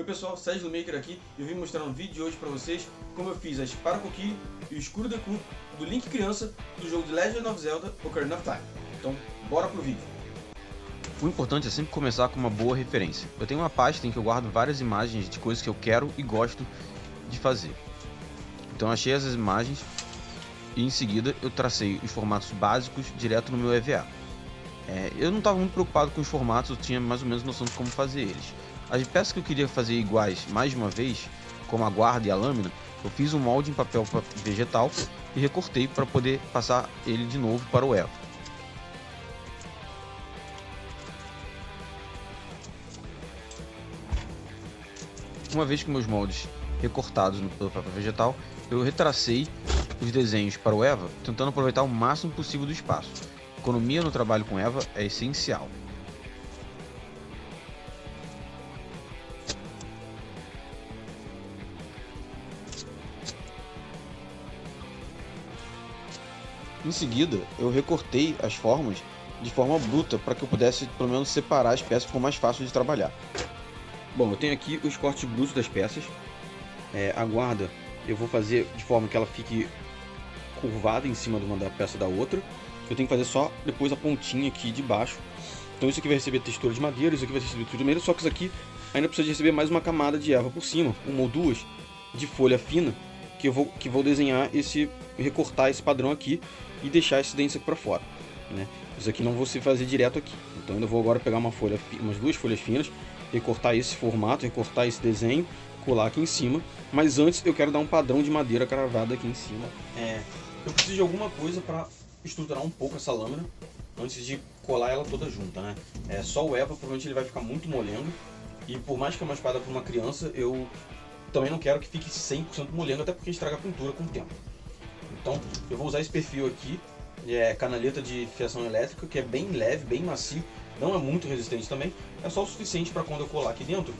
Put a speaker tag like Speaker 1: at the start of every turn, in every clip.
Speaker 1: pessoal, Sérgio Maker aqui e eu vim mostrar um vídeo de hoje para vocês como eu fiz a Espada Coquille e o Escudo Deku do Link criança do jogo de Legend of Zelda Ocarina of Time. Então, bora pro vídeo.
Speaker 2: O importante é sempre começar com uma boa referência. Eu tenho uma pasta em que eu guardo várias imagens de coisas que eu quero e gosto de fazer. Então achei essas imagens e em seguida eu tracei os formatos básicos direto no meu EVA. Eu não estava muito preocupado com os formatos, eu tinha mais ou menos noção de como fazer eles. As peças que eu queria fazer iguais mais de uma vez, como a guarda e a lâmina, eu fiz um molde em papel vegetal e recortei para poder passar ele de novo para o EVA. Uma vez com meus moldes recortados no papel vegetal, eu retracei os desenhos para o EVA, tentando aproveitar o máximo possível do espaço. Economia no trabalho com EVA é essencial. Em seguida, eu recortei as formas de forma bruta para que eu pudesse pelo menos separar as peças, ficou mais fácil de trabalhar. Bom, eu tenho aqui os cortes brutos das peças. A guarda eu vou fazer de forma que ela fique curvada em cima de uma da peça da outra. Eu tenho que fazer só depois a pontinha aqui de baixo. Então isso aqui vai receber textura de madeira, isso aqui vai receber textura de madeira, só que isso aqui ainda precisa de receber mais uma camada de erva por cima, uma ou duas de folha fina, que eu vou desenhar recortar esse padrão aqui e deixar esse dente aqui para fora, né? Isso aqui não vou se fazer direto aqui. Então eu vou agora pegar umas duas folhas finas, recortar esse formato, recortar esse desenho, colar aqui em cima, mas antes eu quero dar um padrão de madeira cravada aqui em cima. Eu preciso de alguma coisa para estruturar um pouco essa lâmina antes de colar ela toda junta, né? Só o EVA provavelmente ele vai ficar muito molengo, e por mais que é uma espada para uma criança, eu também não quero que fique 100% molengo, até porque estraga a pintura com o tempo. Então eu vou usar esse perfil aqui, canaleta de fiação elétrica, que é bem leve, bem macio, não é muito resistente também, é só o suficiente para quando eu colar aqui dentro,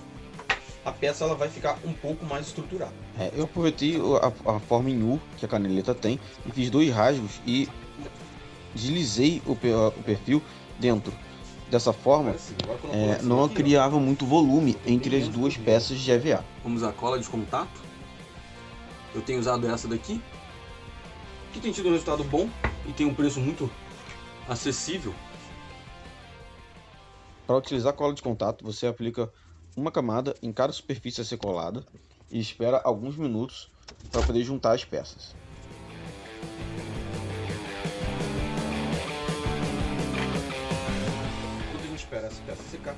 Speaker 2: a peça ela vai ficar um pouco mais estruturada. Eu aproveitei a forma em U que a canaleta tem e fiz dois rasgos e deslizei o perfil dentro. Dessa forma, não criava muito volume entre as duas peças de EVA. Vamos usar cola de contato. Eu tenho usado essa daqui, que tem tido um resultado bom e tem um preço muito acessível. Para utilizar cola de contato, você aplica uma camada em cada superfície a ser colada e espera alguns minutos para poder juntar as peças. Enquanto a gente espera essa peça secar,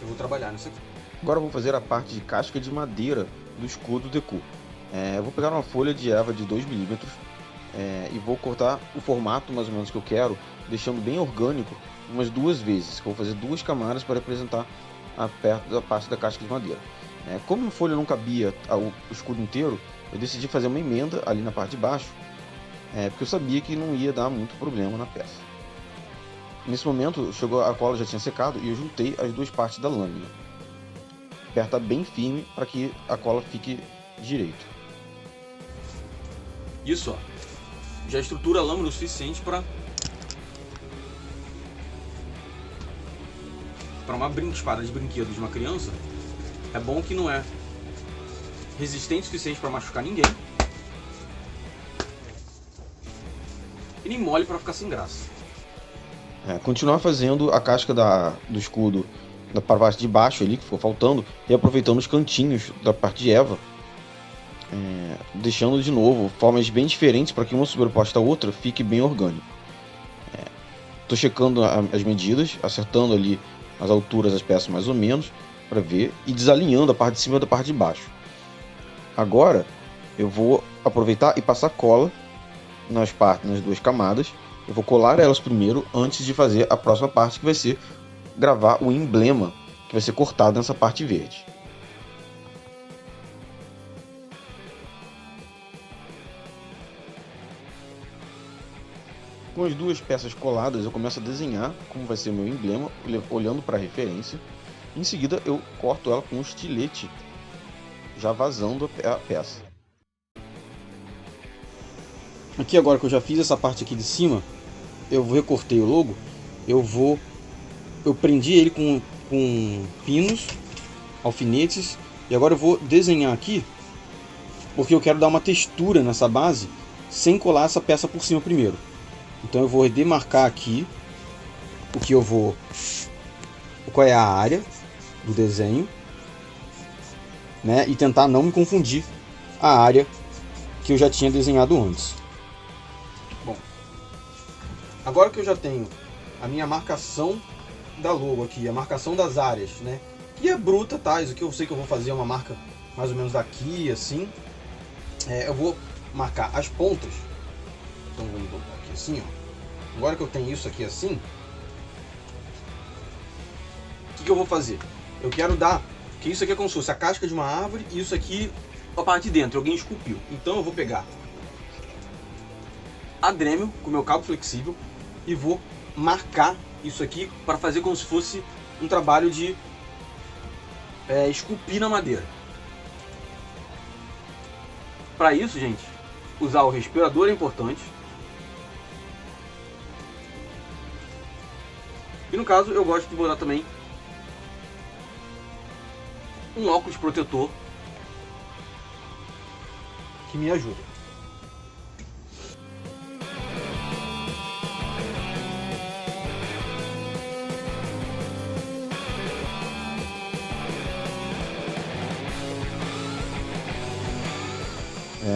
Speaker 2: eu vou trabalhar nisso aqui. Agora eu vou fazer a parte de casca de madeira do escudo Deku. Eu vou pegar uma folha de EVA de 2 mm e vou cortar o formato mais ou menos que eu quero, deixando bem orgânico umas duas vezes. Eu vou fazer duas camadas para representar a parte da casca de madeira. Como a folha não cabia o escudo inteiro, eu decidi fazer uma emenda ali na parte de baixo, porque eu sabia que não ia dar muito problema na peça. Nesse momento, a cola já tinha secado e eu juntei as duas partes da lâmina. Aperta bem firme para que a cola fique direito. Isso, ó, já estrutura a lâmina o suficiente para uma espada de brinquedo de uma criança. É bom que não é resistente o suficiente para machucar ninguém e nem mole para ficar sem graça. Continuar fazendo a casca do escudo da parte de baixo ali, que ficou faltando, e aproveitando os cantinhos da parte de EVA, deixando de novo formas bem diferentes para que uma sobreposta à outra fique bem orgânico. Estou checando as medidas, acertando ali as alturas das peças mais ou menos, para ver, e desalinhando a parte de cima da parte de baixo. Agora eu vou aproveitar e passar cola nas duas camadas. Eu vou colar elas primeiro antes de fazer a próxima parte, que vai ser gravar o emblema que vai ser cortado nessa parte verde. Com as duas peças coladas, eu começo a desenhar como vai ser o meu emblema, olhando para a referência. Em seguida, eu corto ela com um estilete, já vazando a peça. Aqui agora que eu já fiz essa parte aqui de cima, eu recortei o logo, eu prendi ele com com pinos, alfinetes, e agora eu vou desenhar aqui, porque eu quero dar uma textura nessa base sem colar essa peça por cima primeiro. Então eu vou demarcar aqui qual é a área do desenho, né, e tentar não me confundir a área que eu já tinha desenhado antes. Bom, agora que eu já tenho a minha marcação da logo aqui, a marcação das áreas, né, que é bruta, tá? Isso aqui eu sei que eu vou fazer uma marca mais ou menos daqui, assim. Eu vou marcar as pontas. Então vou botar aqui assim, ó. Agora que eu tenho isso aqui assim, o que eu vou fazer? Eu quero dar, que isso aqui é como se fosse a casca de uma árvore e isso aqui a parte de dentro, alguém esculpiu. Então eu vou pegar a Dremel com o meu cabo flexível e vou marcar isso aqui para fazer como se fosse um trabalho de esculpir na madeira. Para isso, gente, usar o respirador é importante. E no caso eu gosto de botar também um óculos protetor que me ajuda.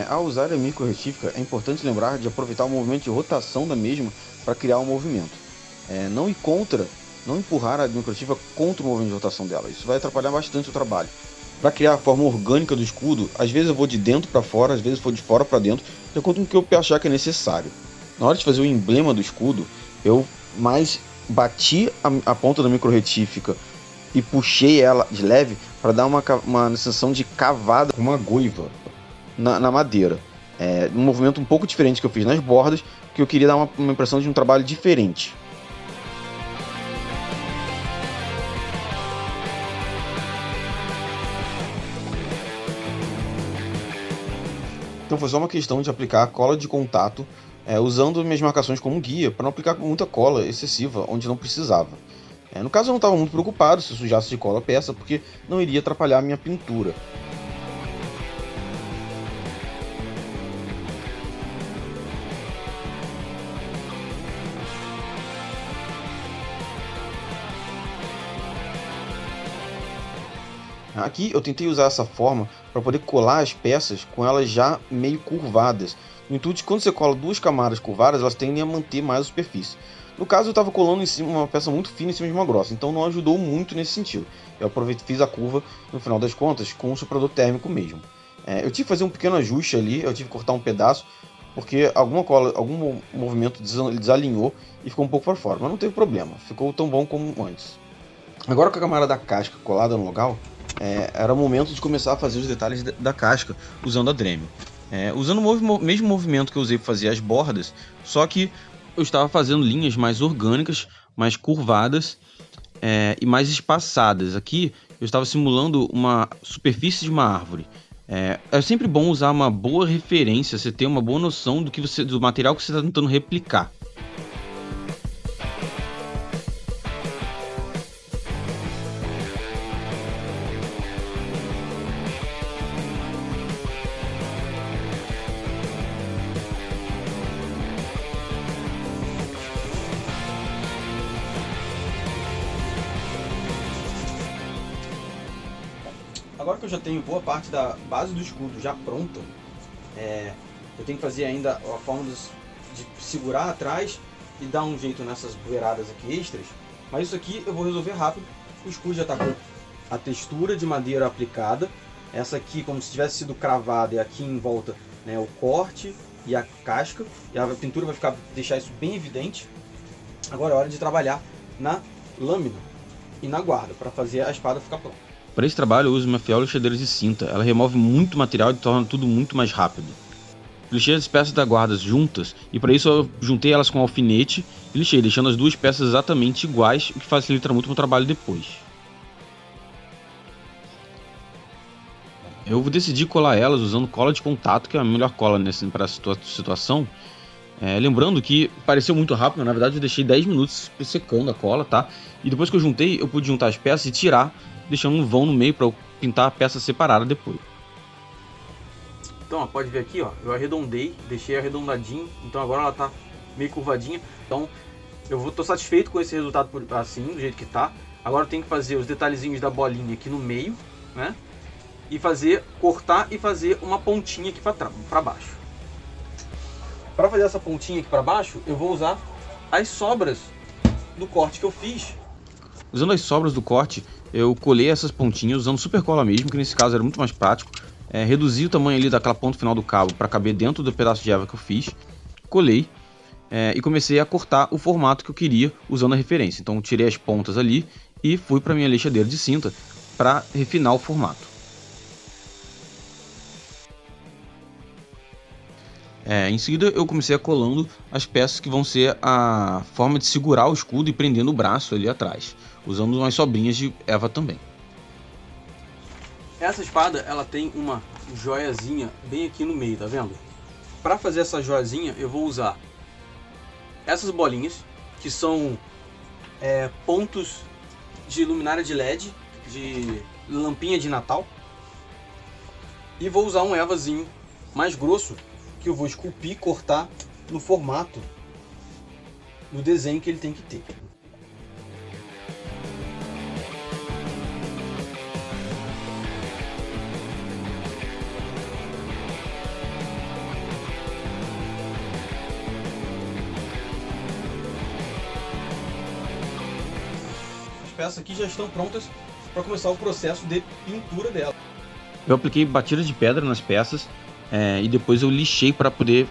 Speaker 2: Ao usar a micro retífica, é importante lembrar de aproveitar o movimento de rotação da mesma para criar um movimento. Não empurrar a micro retífica contra o movimento de rotação dela. Isso vai atrapalhar bastante o trabalho. Para criar a forma orgânica do escudo, às vezes eu vou de dentro para fora, às vezes eu vou de fora para dentro, de acordo com o que eu achar que é necessário. Na hora de fazer o emblema do escudo, eu mais bati a ponta da micro retífica e puxei ela de leve para dar uma sensação de cavada com uma goiva na madeira. Um movimento um pouco diferente que eu fiz nas bordas, que eu queria dar uma impressão de um trabalho diferente. Então foi só uma questão de aplicar cola de contato, usando minhas marcações como guia, para não aplicar muita cola excessiva onde não precisava. No caso eu não estava muito preocupado se sujasse de cola a peça, porque não iria atrapalhar a minha pintura. Aqui eu tentei usar essa forma para poder colar as peças com elas já meio curvadas. No intuito de quando você cola duas camadas curvadas, elas tendem a manter mais a superfície. No caso eu estava colando em cima uma peça muito fina em cima de uma grossa, então não ajudou muito nesse sentido. Eu fiz a curva, no final das contas, com um soprador térmico mesmo. Eu tive que fazer um pequeno ajuste ali, eu tive que cortar um pedaço, porque algum movimento desalinhou e ficou um pouco para fora, mas não teve problema, ficou tão bom como antes. Agora com a camada da casca colada no local, era o momento de começar a fazer os detalhes da casca usando a Dremel. Usando o mesmo movimento que eu usei para fazer as bordas, só que eu estava fazendo linhas mais orgânicas, mais curvadas e mais espaçadas. Aqui eu estava simulando uma superfície de uma árvore. É sempre bom usar uma boa referência, você ter uma boa noção do material que você está tentando replicar. Agora que eu já tenho boa parte da base do escudo já pronta, eu tenho que fazer ainda a forma de segurar atrás e dar um jeito nessas bueiradas aqui extras, mas isso aqui eu vou resolver rápido. O escudo já está com a textura de madeira aplicada, essa aqui como se tivesse sido cravada, e aqui em volta, né, o corte e a casca, e a pintura vai deixar isso bem evidente. Agora é hora de trabalhar na lâmina e na guarda para fazer a espada ficar pronta. Para esse trabalho eu uso uma fiel lixadeira de cinta. Ela remove muito material e torna tudo muito mais rápido. Lixei as peças da guarda juntas e para isso eu juntei elas com um alfinete e lixei, deixando as duas peças exatamente iguais, o que facilita muito o meu trabalho depois. Eu decidi colar elas usando cola de contato, que é a melhor cola para essa situação. Lembrando que pareceu muito rápido, mas na verdade eu deixei 10 minutos secando a cola, tá? E depois que eu juntei, eu pude juntar as peças e tirar, deixando um vão no meio para eu pintar a peça separada depois. Então, ó, pode ver aqui, ó, eu arredondei, deixei arredondadinho, então agora ela tá meio curvadinha. Então, tô satisfeito com esse resultado assim, do jeito que tá. Agora eu tenho que fazer os detalhezinhos da bolinha aqui no meio, né? E cortar e fazer uma pontinha aqui para baixo. Para fazer essa pontinha aqui para baixo, eu vou usar as sobras do corte que eu fiz. Usando as sobras do corte, eu colei essas pontinhas usando super cola mesmo, que nesse caso era muito mais prático. Reduzi o tamanho ali daquela ponta final do cabo para caber dentro do pedaço de eva que eu fiz. Colei e comecei a cortar o formato que eu queria usando a referência. Então tirei as pontas ali e fui para minha lixadeira de cinta para refinar o formato. Em seguida eu comecei a colando as peças que vão ser a forma de segurar o escudo e prendendo o braço ali atrás, usando umas sobrinhas de eva também. Essa espada ela tem uma joiazinha bem aqui no meio, tá vendo? Para fazer essa joiazinha eu vou usar essas bolinhas, que são pontos de luminária de LED, de lampinha de Natal. E vou usar um evazinho mais grosso, que eu vou esculpir, cortar no formato do desenho que ele tem que ter. As peças aqui já estão prontas para começar o processo de pintura dela. Eu apliquei batida de pedra nas peças e depois eu lixei para poder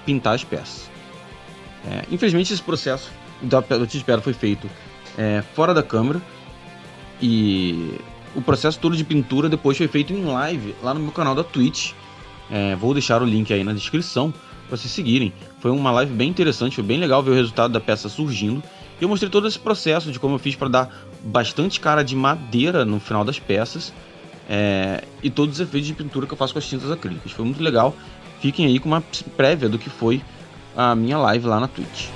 Speaker 2: pintar as peças. Infelizmente esse processo da batida de pedra foi feito fora da câmera, e o processo todo de pintura depois foi feito em live lá no meu canal da Twitch. Vou deixar o link aí na descrição para vocês seguirem. Foi uma live bem interessante, foi bem legal ver o resultado da peça surgindo. E eu mostrei todo esse processo de como eu fiz para dar bastante cara de madeira no final das peças. E todos os efeitos de pintura que eu faço com as tintas acrílicas. Foi muito legal. Fiquem aí com uma prévia do que foi a minha live lá na Twitch.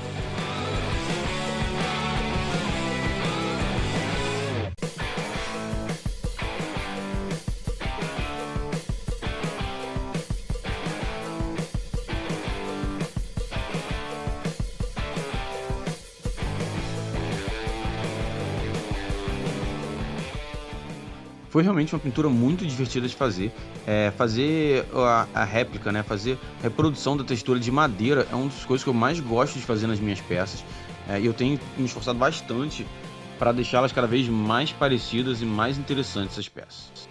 Speaker 2: Foi realmente uma pintura muito divertida de fazer. Fazer a réplica, né? Fazer a reprodução da textura de madeira é uma das coisas que eu mais gosto de fazer nas minhas peças. E eu tenho me esforçado bastante para deixá-las cada vez mais parecidas e mais interessantes as peças.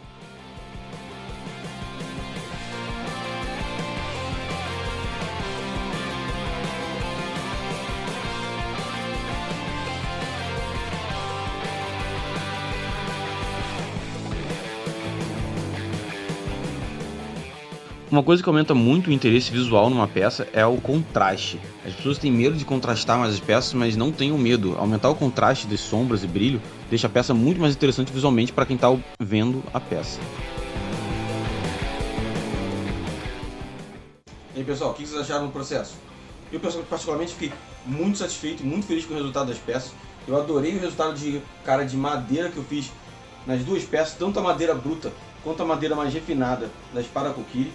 Speaker 2: Uma coisa que aumenta muito o interesse visual numa peça é o contraste. As pessoas têm medo de contrastar mais as peças, mas não tenham medo. Aumentar o contraste de sombras e brilho deixa a peça muito mais interessante visualmente para quem está vendo a peça.
Speaker 1: E aí, pessoal, o que vocês acharam do processo? Eu particularmente fiquei muito satisfeito e muito feliz com o resultado das peças. Eu adorei o resultado de cara de madeira que eu fiz nas duas peças, tanto a madeira bruta quanto a madeira mais refinada da espada Kokiri.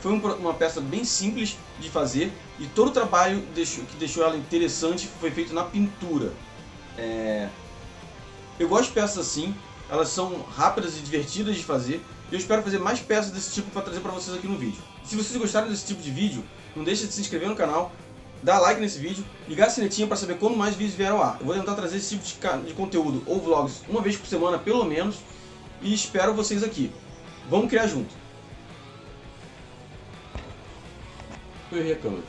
Speaker 1: Foi uma peça bem simples de fazer, e todo o trabalho que deixou ela interessante foi feito na pintura. Eu gosto de peças assim, elas são rápidas e divertidas de fazer, e eu espero fazer mais peças desse tipo para trazer para vocês aqui no vídeo. Se vocês gostaram desse tipo de vídeo, não deixe de se inscrever no canal, dar like nesse vídeo, ligar a sinetinha para saber quando mais vídeos vieram ao ar. Eu vou tentar trazer esse tipo de conteúdo ou vlogs uma vez por semana pelo menos, e espero vocês aqui. Vamos criar junto. Eu errei a câmera.